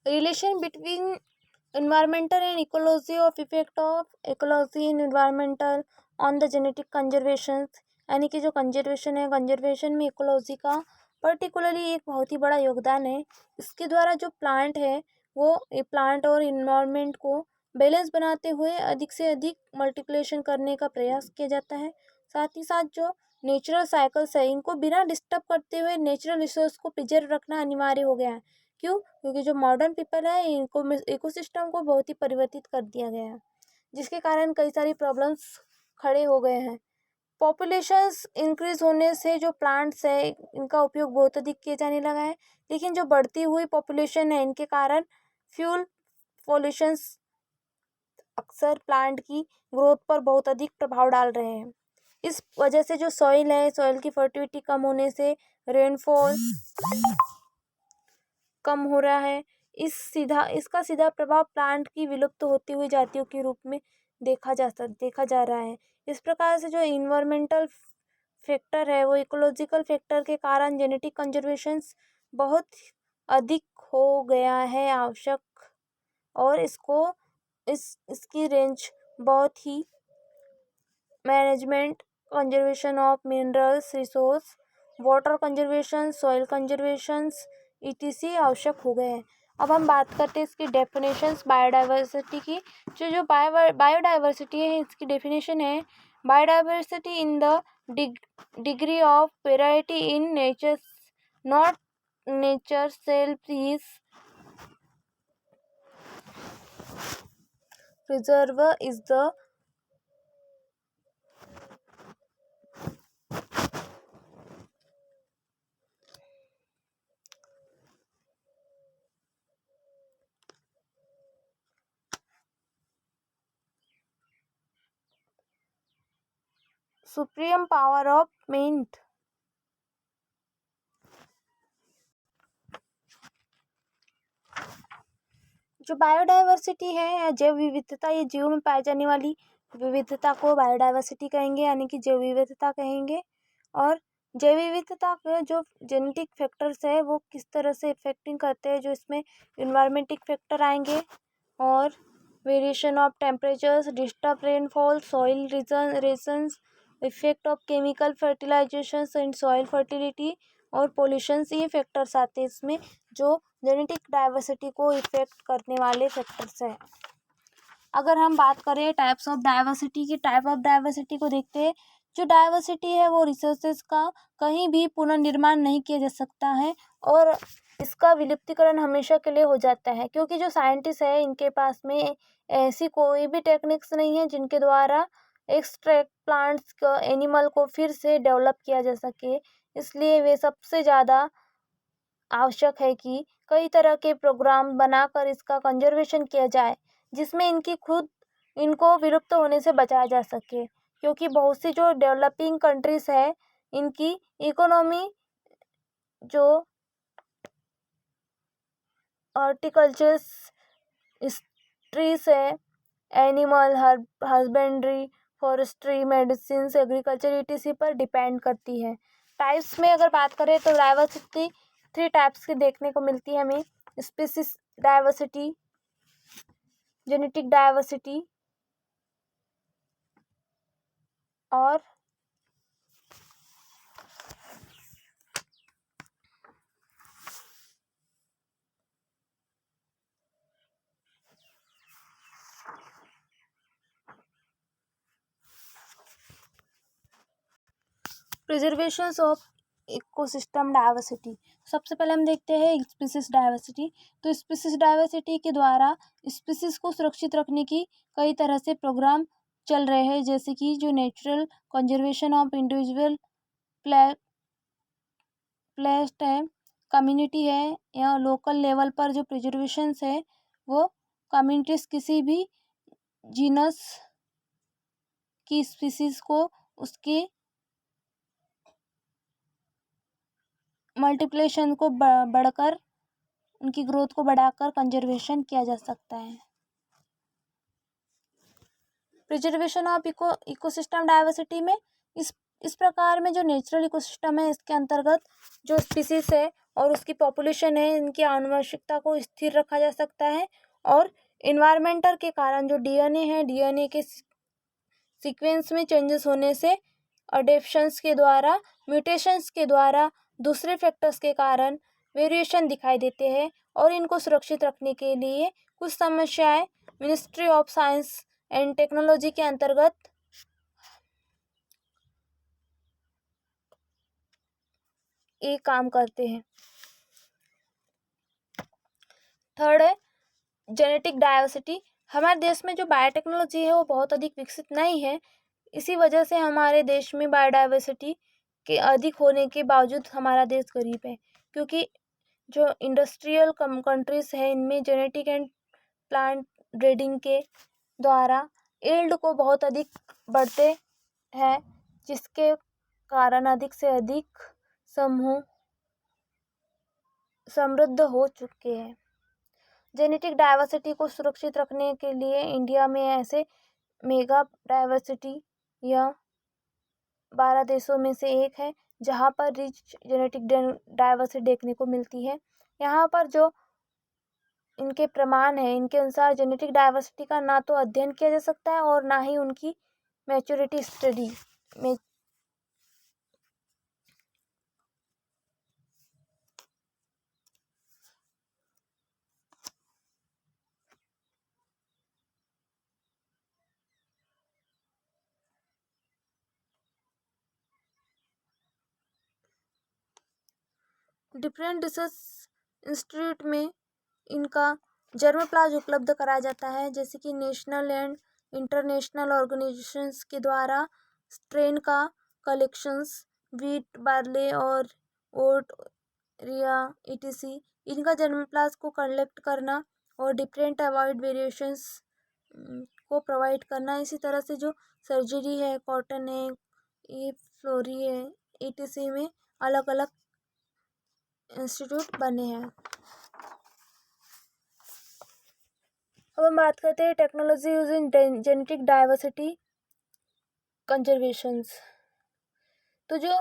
Relation between environmental and ecology of effect of ecology and environmental on the genetic conservation, यानी कि जो conservation है, conservation में ecology का पर्टिकुलरली एक बहुत ही बड़ा योगदान है। इसके द्वारा जो प्लांट है वो प्लांट और इन्वायरमेंट को बैलेंस बनाते हुए अधिक से अधिक मल्टीप्लिकेशन करने का प्रयास किया जाता है। साथ ही साथ जो नेचुरल साइकिल्स है इनको बिना डिस्टर्ब करते हुए नेचुरल रिसोर्स को प्रिजर्व रखना अनिवार्य हो गया है। क्यों? क्योंकि जो मॉडर्न पीपल है इनको इकोसिस्टम को बहुत ही परिवर्तित कर दिया गया है, जिसके कारण कई सारी प्रॉब्लम्स खड़े हो गए हैं। पॉपुलेशंस इंक्रीज होने से जो प्लांट्स है इनका उपयोग बहुत अधिक किया जाने लगा है, लेकिन जो बढ़ती हुई पॉपुलेशन है इनके कारण फ्यूल पॉल्यूशंस अक्सर प्लांट की ग्रोथ पर बहुत अधिक प्रभाव डाल रहे हैं। इस वजह से जो सॉइल है, सॉइल की फर्टिलिटी कम होने से रेनफॉल कम हो रहा है। इसका सीधा प्रभाव प्लांट की विलुप्त होती हुई जातियों के रूप में देखा जा रहा है। इस प्रकार से जो इन्वायरमेंटल फैक्टर है वो इकोलॉजिकल फैक्टर के कारण जेनेटिक कंजर्वेशन बहुत अधिक हो गया है आवश्यक, और इसकी रेंज बहुत ही management, conservation of minerals resource, water conservation, soil conservations ETC आवश्यक हो गए हैं। अब हम बात करते हैं इसकी डेफिनेशंस बायोडाइवर्सिटी की। जो बायोडाइवर्सिटी है इसकी डेफिनेशन है biodiversity in the degree of variety in nature, not nature self is preserve is the supreme power of mind। जो बायोडाइवर्सिटी है या जैव विविधता, ये जीव में पाई जाने वाली विविधता को बायोडाइवर्सिटी कहेंगे, यानी कि जैव विविधता कहेंगे। और जैव विविधता के जो जेनेटिक फैक्टर्स है वो किस तरह से इफेक्टिंग करते हैं, जो इसमें इन्वायरमेंटिक फैक्टर आएंगे, और variation of temperatures, disturb rainfall, soil regions, effect of chemical fertilisation and soil fertility और पोल्यूशन, ये फैक्टर्स आते हैं इसमें जो जेनेटिक डाइवर्सिटी को इफेक्ट करने वाले फैक्टर्स हैं। अगर हम बात करें टाइप्स ऑफ डाइवर्सिटी की, टाइप ऑफ डाइवर्सिटी को देखते हैं। जो डाइवर्सिटी है वो रिसोर्सेज का कहीं भी पुनर्निर्माण नहीं किया जा सकता है, और इसका विलुप्तीकरण हमेशा के लिए हो जाता है, क्योंकि जो साइंटिस्ट है इनके पास में ऐसी कोई भी टेक्निक्स नहीं है जिनके द्वारा एक्सट्रैक्ट प्लांट्स को, एनिमल को फिर से डेवलप किया जा सके। इसलिए वे सबसे ज़्यादा आवश्यक है कि कई तरह के प्रोग्राम बनाकर इसका कंजर्वेशन किया जाए, जिसमें इनको विलुप्त होने से बचाया जा सके, क्योंकि बहुत सी जो डेवलपिंग कंट्रीज़ है इनकी इकोनॉमी जो हॉर्टिकल्चर ट्रीज है, animal husbandry, forestry, medicine, agriculture etc पर डिपेंड करती है। टाइप्स में अगर बात करें तो डाइवर्सिटी 3 टाइप्स की देखने को मिलती है हमें। स्पीसीज डाइवर्सिटी, जेनेटिक डाइवर्सिटी और प्रिजर्वेशन ऑफ इकोसिस्टम डाइवर्सिटी। सबसे पहले हम देखते हैं स्पीसीज डाइवर्सिटी। तो स्पीसीज डाइवर्सिटी के द्वारा स्पीसीज को सुरक्षित रखने की कई तरह से प्रोग्राम चल रहे हैं, जैसे कि जो natural conservation of individual placed है, कम्युनिटी है, या लोकल लेवल पर जो प्रिजर्वेशंस है वो कम्युनिटीज किसी भी जीनस की स्पीसीज को उसके मल्टीप्लिकेशन को बढ़कर, उनकी ग्रोथ को बढ़ाकर कंजर्वेशन किया जा सकता है। प्रिजर्वेशन ऑफ इकोसिस्टम डाइवर्सिटी में इस प्रकार में जो नेचुरल इकोसिस्टम है, इसके अंतर्गत जो स्पीसीज है और उसकी पॉपुलेशन है, इनकी आनुवंशिकता को स्थिर रखा जा सकता है। और इन्वायरमेंटल के कारण जो डीएनए है, डीएनए के सीक्वेंस में चेंजेस होने से, अडेप्शंस के द्वारा, म्यूटेशंस के द्वारा, दूसरे फैक्टर्स के कारण वेरिएशन दिखाई देते हैं। और इनको सुरक्षित रखने के लिए कुछ समस्याएं ministry of science and technology के अंतर्गत ये काम करते हैं। थर्ड है जेनेटिक डाइवर्सिटी। हमारे देश में जो बायोटेक्नोलॉजी है वो बहुत अधिक विकसित नहीं है। इसी वजह से हमारे देश में बायोडाइवर्सिटी के अधिक होने के बावजूद हमारा देश गरीब है, क्योंकि जो इंडस्ट्रियल कंट्रीज है, इनमें जेनेटिक एंड प्लांट ब्रीडिंग के द्वारा यील्ड को बहुत अधिक बढ़ते हैं, जिसके कारण अधिक से अधिक समूह समृद्ध हो चुके हैं। जेनेटिक डाइवर्सिटी को सुरक्षित रखने के लिए इंडिया में ऐसे मेगा डाइवर्सिटी या 12 देशों में से एक है जहाँ पर रिच जेनेटिक डाइवर्सिटी देखने को मिलती है। यहाँ पर जो इनके प्रमाण है, इनके अनुसार जेनेटिक डाइवर्सिटी का ना तो अध्ययन किया जा सकता है और ना ही उनकी मैच्योरिटी स्टडी में डिफरेंट रिसर्च इंस्टीट्यूट में इनका जर्मप्लाज उपलब्ध कराया जाता है, जैसे कि नेशनल एंड इंटरनेशनल ऑर्गेनाइजेशंस के द्वारा स्ट्रेन का कलेक्शंस, वीट, बार्ले और ओट, रिया, ईटीसी, इनका जर्मप्लाज को कलेक्ट करना और डिफरेंट अवॉइड वेरिएशंस को प्रोवाइड करना। इसी तरह से जो सर्जरी है, कॉटन है, ये फ्लोरी है, ईटीसी में अलग अलग इंस्टीट्यूट बने हैं। अब हम बात करते हैं technology use in genetic diversity conservations. तो जो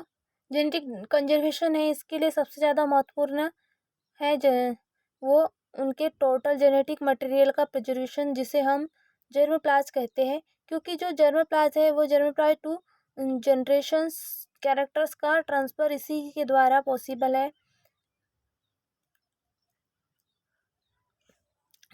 जेनेटिक कंजर्वेशन है, इसके लिए सबसे ज़्यादा महत्वपूर्ण है वो उनके टोटल जेनेटिक मटेरियल का प्रिजर्वेशन, जिसे हम जर्मप्लाज कहते हैं। क्योंकि जो जर्मप्लाज है वो जर्मप्लाज टू जनरेशंस कैरेक्टर्स का ट्रांसफ़र इसी के द्वारा पॉसिबल है।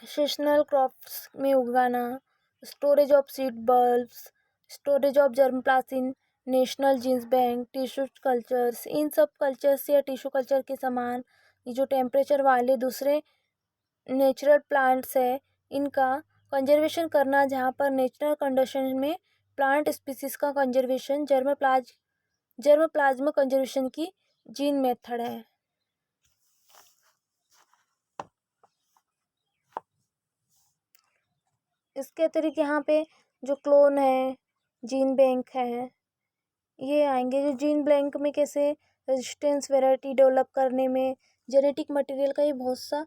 सीजनल क्रॉप्स में उगाना, storage of seed bulbs, storage of germplasm in national genes bank, tissue cultures, इन सब कल्चर्स या टिश्यू कल्चर के समान ये जो टेम्परेचर वाले दूसरे नेचुरल प्लांट्स है, इनका कंजर्वेशन करना, जहाँ पर नेचुरल कंडीशन में प्लांट स्पीसीज का कंजर्वेशन जर्मप्लाज्म कंजर्वेशन की जीन मेथड है। इसके अतिरिक्त यहाँ पे जो क्लोन है, जीन बैंक है, ये आएंगे। जो जीन बैंक में कैसे रेजिस्टेंस वैरायटी डेवलप करने में जेनेटिक मटेरियल का ये बहुत सा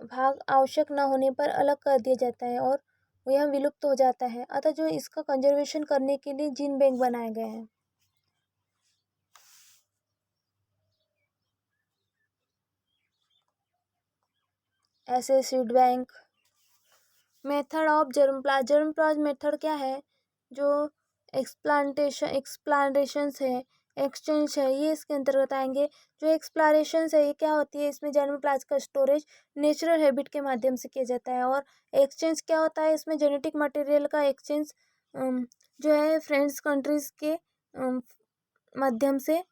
भाग आवश्यक ना होने पर अलग कर दिया जाता है और यह विलुप्त हो जाता है। अतः जो इसका कंजर्वेशन करने के लिए जीन बैंक बनाए गए हैं। ऐसे seed bank method of germplasm method क्या है? जो एक्सप्लांटेशंस है, एक्सचेंज है, ये इसके अंतर्गत आएंगे। जो एक्सप्लारेशंस है, ये क्या होती है? इसमें जर्मप्लाज का स्टोरेज नेचुरल हैबिट के माध्यम से किया जाता है। और एक्सचेंज क्या होता है? इसमें जेनेटिक मटेरियल का एक्सचेंज जो है फ्रेंड्स कंट्रीज के माध्यम से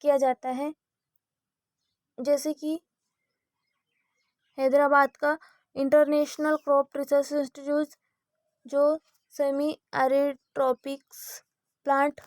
किया जाता है। जैसे कि हैदराबाद का इंटरनेशनल क्रॉप रिसर्च इंस्टीट्यूट जो सेमी एरिड ट्रॉपिक्स प्लांट